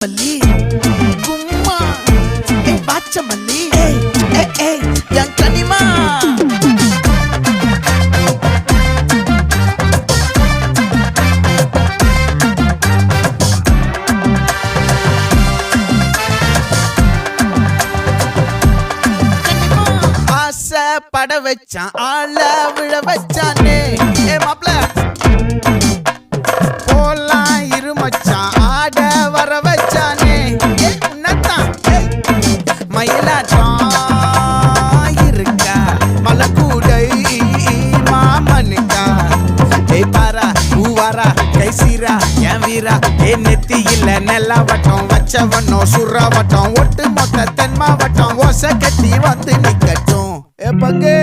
மல்லி கும்மா பாச்ச மல்லி என் கனிமா ஆசை பட வச்சான் ஆள விழ வச்சானே மாப்ள போலாம் இருமச்சான் ஆட வர வச்சானே உன்னத்தான் மயிலாட்டம் இருக்கா மலக்கூடை மாமனுக்கா பாரா பூவாரா கைசீரா என் வீரா நெத்தி இல்ல நெல்லா வட்டம் வச்சவனோ சுறா வட்டம் ஒட்டு மொத்த தென் மாவட்டம் ஓசை கட்டி வந்து நிக்கட்டும் பங்கே